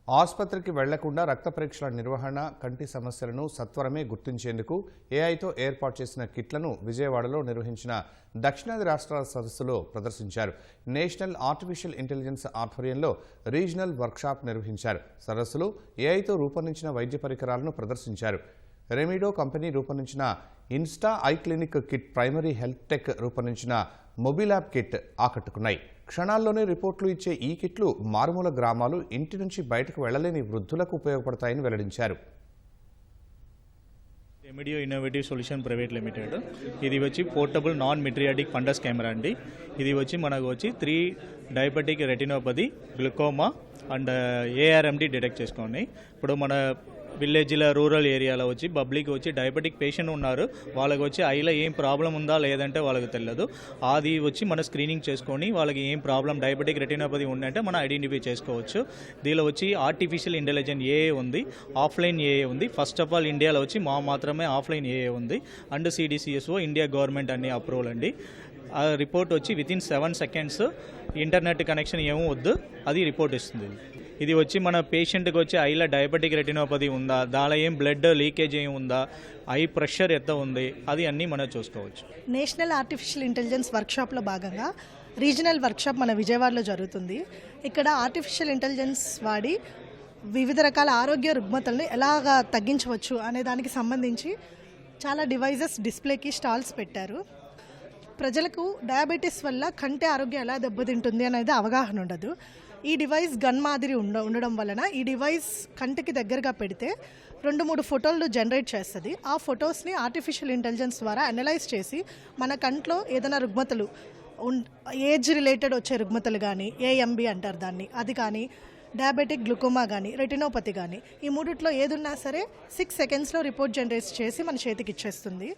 ఆసుపత్రికి వెళ్లకుండా రక్త పరీక్షల నిర్వహణ, కంటి సమస్యలను సత్వరమే గుర్తించేందుకు ఏఐతో ఏర్పాటు చేసిన కిట్లను విజయవాడలో నిర్వహించిన దక్షిణాది రాష్ట్రాల సదస్సులో ప్రదర్శించారు. నేషనల్ ఆర్టిఫిషియల్ ఇంటెలిజెన్స్ ఆధ్వర్యంలో రీజనల్ వర్క్షాప్ నిర్వహించారు. సదస్సులో ఏఐతో రూపొందించిన వైద్య పరికరాలను ప్రదర్శించారు. రెమిడో కంపెనీ రూపొందించిన Insta I clinic kit, primary health tech రూపొందించిన మొబిలాబ్ కిట్ ఆకట్టుకున్నాయి. క్షణాల్లోనే రిపోర్టులు ఇచ్చే ఈ కిట్లు మారుమూల గ్రామాలు, ఇంటి నుంచి బయటకు వెళ్లలేని వృద్ధులకు ఉపయోగపడతాయని వెల్లడించారు. రెమిడియో ఇన్నోవేటివ్ సొల్యూషన్ ప్రైవేట్ లిమిటెడ్ ఇది వచ్చి పోర్టబుల్ నాన్ మెట్రియాటిక్ ఫండస్ కెమెరా అండి. ఇది వచ్చి మనకు వచ్చి 3 diabetic retinopathy, glaucoma and ARMD detect చేసుకోండి. ఇప్పుడు మన విలేజ్లో, రూరల్ ఏరియాలో వచ్చి పబ్లిక్ వచ్చి డయాబెటిక్ పేషెంట్ ఉన్నారు, వాళ్ళకి వచ్చి ఐలో ఏం ప్రాబ్లం ఉందా లేదంటే వాళ్ళకి తెలియదు. అది వచ్చి మన స్క్రీనింగ్ చేసుకొని వాళ్ళకి ఏం ప్రాబ్లం డయాబెటిక్ రెటినోపతి ఉందంటే మనం ఐడెంటిఫై చేసుకోవచ్చు. దీనిలో వచ్చి ఆర్టిఫిషియల్ ఇంటెలిజెన్స్ ఏఏ ఉంది, ఆఫ్లైన్ ఏఏ ఉంది. ఫస్ట్ ఆఫ్ ఆల్ ఇండియాలో వచ్చి మాత్రమే ఆఫ్లైన్ ఏఏ ఉంది. అండ్ సిడిసిఎస్ఓ ఇండియా గవర్నమెంట్ అన్ని అప్రూవల్ అండి. ఆ రిపోర్ట్ వచ్చి వితిన్ 7 seconds ఇంటర్నెట్ కనెక్షన్ ఏమో వద్దు, అది రిపోర్ట్ ఇస్తుంది. ఇది వచ్చి మన పేషెంట్కి వచ్చి ఐలో డయాబెటిక్ రెటినోపతి ఉందా, దానిలో ఏం బ్లడ్ లీకేజ్ ఏం ఉందా, ఐ ప్రెషర్ ఎంత ఉంది, అది అన్నీ మనం చూసుకోవచ్చు. నేషనల్ ఆర్టిఫిషియల్ ఇంటెలిజెన్స్ వర్క్షాప్లో భాగంగా రీజనల్ వర్క్షాప్ మన విజయవాడలో జరుగుతుంది. ఇక్కడ ఆర్టిఫిషియల్ ఇంటెలిజెన్స్ వాడి వివిధ రకాల ఆరోగ్య రుగ్మతలను ఎలాగా తగ్గించవచ్చు అనే దానికి సంబంధించి చాలా డివైజెస్ డిస్ప్లేకి స్టాల్స్ పెట్టారు. ప్రజలకు డయాబెటీస్ వల్ల కంటి ఆరోగ్యం ఎలా దెబ్బతింటుంది అనేది అవగాహన ఉండదు. ఈ డివైస్ గన్ మాదిరి ఉండడం వలన ఈ డివైస్ కంటికి దగ్గరగా పెడితే 2-3 ఫోటోలు జనరేట్ చేస్తుంది. ఆ ఫొటోస్ని ఆర్టిఫిషియల్ ఇంటెలిజెన్స్ ద్వారా అనలైజ్ చేసి మన కంట్లో ఏదైనా రుగ్మతలు, ఏజ్ రిలేటెడ్ వచ్చే రుగ్మతలు కానీ, ఏఎంబి అంటారు దాన్ని, అది కానీ, డయాబెటిక్, గ్లూకోమా కానీ, రెటినోపతి కానీ, ఈ మూడిట్లో ఏదున్నా సరే 6 secondsలో రిపోర్ట్ జనరేట్ చేసి మన చేతికి ఇచ్చేస్తుంది.